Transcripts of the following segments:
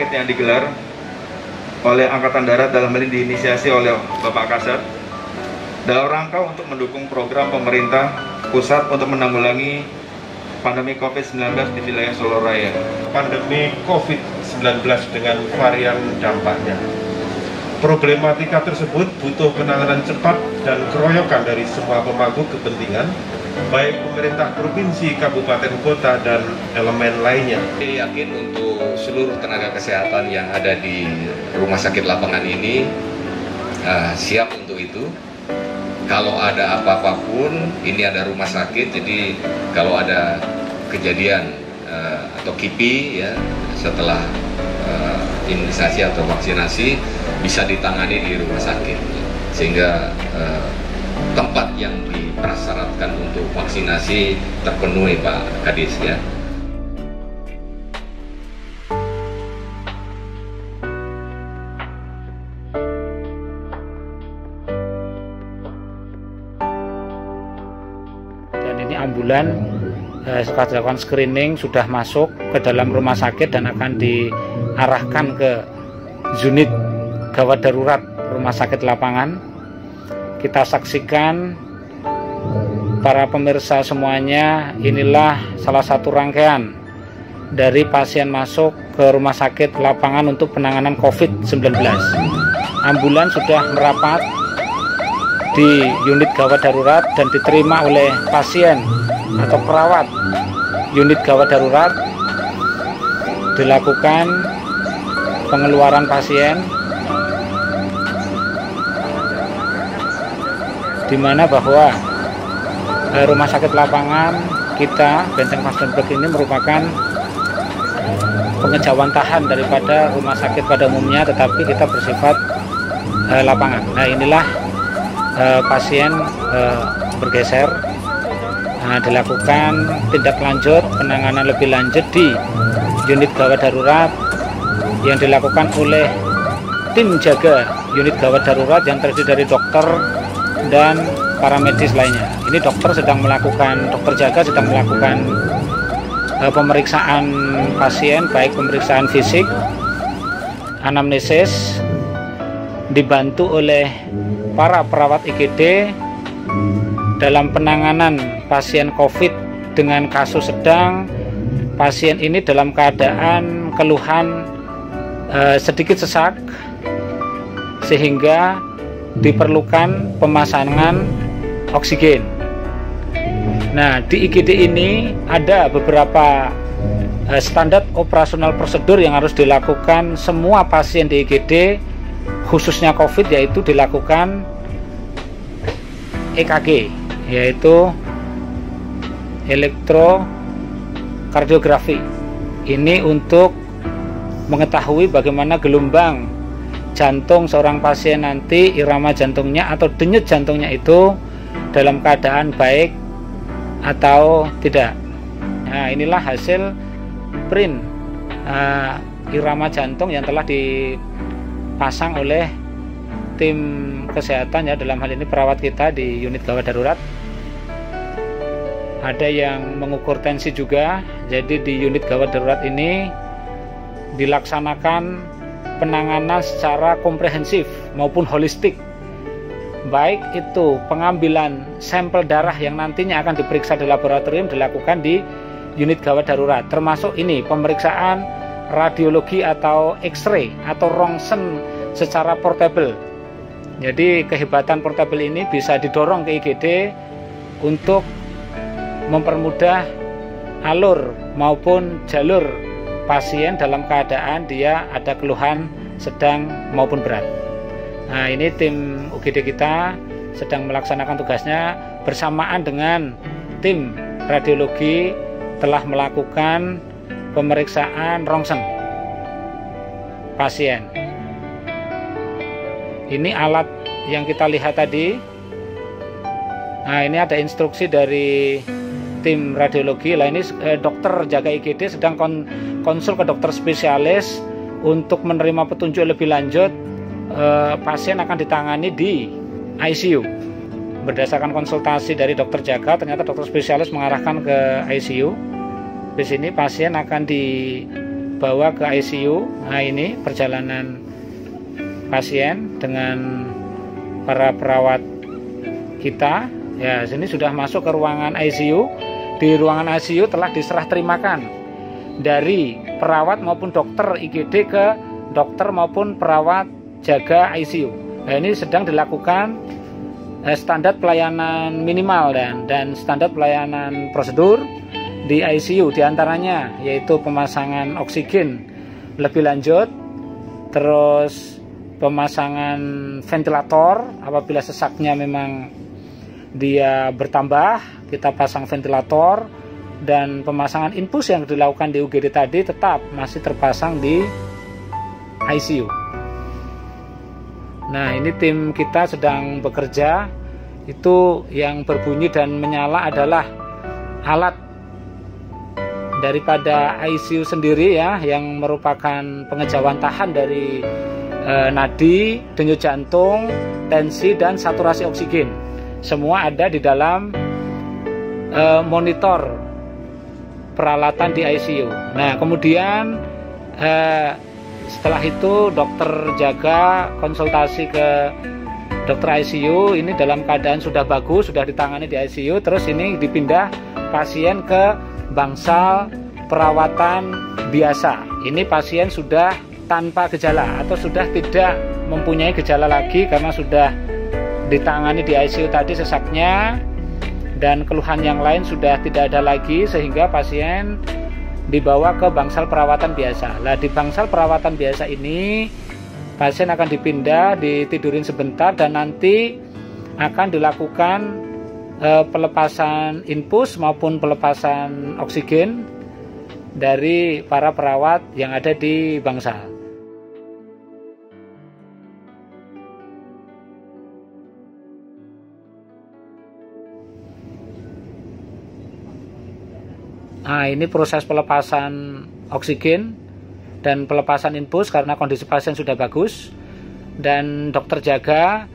Summit yang digelar oleh Angkatan Darat, dalam hal ini diinisiasi oleh Bapak Kasat, dalam rangka untuk mendukung program pemerintah pusat untuk menanggulangi pandemi COVID-19 di wilayah Solo Raya. Pandemi COVID-19 dengan varian dampaknya. Problematika tersebut butuh penanganan cepat dan keroyokan dari semua pemangku kepentingan, baik pemerintah provinsi, kabupaten, kota, dan elemen lainnya. Saya yakin untuk seluruh tenaga kesehatan yang ada di rumah sakit lapangan ini siap untuk itu. Kalau ada apa-apa pun, ini ada rumah sakit, jadi kalau ada kejadian atau KIPI ya setelah imunisasi atau vaksinasi bisa ditangani di rumah sakit, sehingga tempat yang dipersyaratkan untuk vaksinasi terpenuhi, Pak Kadis ya. Dan ini ambulan setelah dilakukan screening sudah masuk ke dalam rumah sakit dan akan diarahkan ke unit gawat darurat rumah sakit lapangan. Kita saksikan para pemirsa semuanya, inilah salah satu rangkaian dari pasien masuk ke rumah sakit lapangan untuk penanganan COVID-19. Ambulan sudah merapat di unit gawat darurat dan diterima oleh pasien atau perawat unit gawat darurat. Dilakukan pengeluaran pasien, di mana bahwa rumah sakit lapangan kita Benteng Fasdenberg ini merupakan pengejauhan tahan daripada rumah sakit pada umumnya, tetapi kita bersifat lapangan. Nah, inilah pasien bergeser. Nah, dilakukan tindak lanjut penanganan lebih lanjut di unit gawat darurat yang dilakukan oleh tim jaga unit gawat darurat yang terdiri dari dokter dan para medis lainnya. Ini dokter jaga sedang melakukan pemeriksaan pasien, baik pemeriksaan fisik, anamnesis, dibantu oleh para perawat IGD dalam penanganan pasien COVID dengan kasus sedang. Pasien ini dalam keadaan keluhan sedikit sesak, sehingga diperlukan pemasangan oksigen. Nah, di IGD ini ada beberapa standar operasional prosedur yang harus dilakukan semua pasien di IGD, khususnya COVID, yaitu dilakukan EKG, yaitu elektrokardiografi. Ini untuk mengetahui bagaimana gelombang jantung seorang pasien nanti, irama jantungnya atau denyut jantungnya itu dalam keadaan baik atau tidak. Nah, inilah hasil print irama jantung yang telah dipasang oleh tim kesehatan ya, dalam hal ini perawat kita di unit gawat darurat. Ada yang mengukur tensi juga. Jadi di unit gawat darurat ini dilaksanakan penanganan secara komprehensif maupun holistik, baik itu pengambilan sampel darah yang nantinya akan diperiksa di laboratorium dilakukan di unit gawat darurat, termasuk ini pemeriksaan radiologi atau X-ray atau rongsen secara portable. Jadi kehebatan portable ini bisa didorong ke IGD untuk mempermudah alur maupun jalur pasien dalam keadaan dia ada keluhan sedang maupun berat. Nah, ini tim UGD kita sedang melaksanakan tugasnya bersamaan dengan tim radiologi telah melakukan pemeriksaan rongsen pasien. Ini alat yang kita lihat tadi. Nah, ini ada instruksi dari tim radiologi. Lah, ini dokter jaga IGD sedang konsul ke dokter spesialis untuk menerima petunjuk lebih lanjut. Pasien akan ditangani di ICU. Berdasarkan konsultasi dari dokter jaga, ternyata dokter spesialis mengarahkan ke ICU. Di sini pasien akan dibawa ke ICU. Nah, ini perjalanan pasien dengan para perawat kita. Ya, sini sudah masuk ke ruangan ICU. Di ruangan ICU telah diserah terimakan dari perawat maupun dokter IGD ke dokter maupun perawat jaga ICU. Nah, ini sedang dilakukan standar pelayanan minimal dan standar pelayanan prosedur di ICU, diantaranya yaitu pemasangan oksigen lebih lanjut, terus pemasangan ventilator apabila sesaknya memang dia bertambah, kita pasang ventilator, dan pemasangan infus yang dilakukan di UGD tadi tetap masih terpasang di ICU. Nah, ini tim kita sedang bekerja. Itu yang berbunyi dan menyala adalah alat daripada ICU sendiri ya, yang merupakan pengejauhan tahan dari nadi, denyut jantung, tensi, dan saturasi oksigen. Semua ada di dalam monitor peralatan di ICU. Nah, kemudian setelah itu dokter jaga konsultasi ke dokter ICU. Ini dalam keadaan sudah bagus, sudah ditangani di ICU. Terus ini dipindah pasien ke bangsal perawatan biasa. Ini pasien sudah tanpa gejala atau sudah tidak mempunyai gejala lagi karena sudah ditangani di ICU tadi sesaknya, dan keluhan yang lain sudah tidak ada lagi, sehingga pasien dibawa ke bangsal perawatan biasa. Nah, di bangsal perawatan biasa ini pasien akan dipindah, ditidurin sebentar, dan nanti akan dilakukan pelepasan infus maupun pelepasan oksigen dari para perawat yang ada di bangsal. Nah, ini proses pelepasan oksigen dan pelepasan infus karena kondisi pasien sudah bagus, dan dokter jaga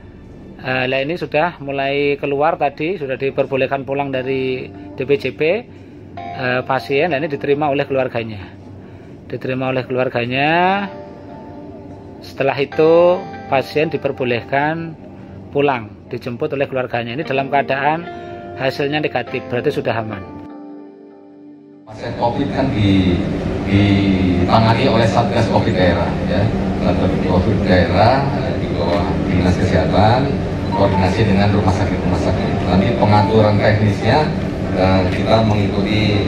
ini sudah mulai keluar tadi, sudah diperbolehkan pulang dari DPJP pasien. Ini diterima oleh keluarganya. Setelah itu pasien diperbolehkan pulang, dijemput oleh keluarganya. Ini dalam keadaan hasilnya negatif, berarti sudah aman. Pasien COVID kan ditangani oleh Satgas COVID daerah, ya. Satgas COVID daerah di bawah Dinas Kesehatan, koordinasi dengan rumah sakit. Nanti pengaturan teknisnya kita mengikuti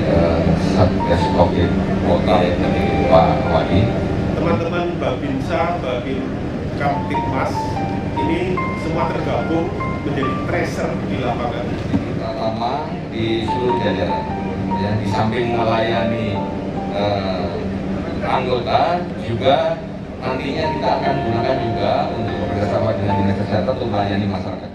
Satgas COVID dari Pak Wadi. Teman-teman Babinsa, Babin Kamtibmas ini semua tergabung menjadi tracer di lapangan. Pertama di seluruh jajaran. Ya, di samping melayani anggota, juga nantinya kita akan gunakan juga untuk bekerjasama dengan Dinas Kesehatan untuk melayani masyarakat.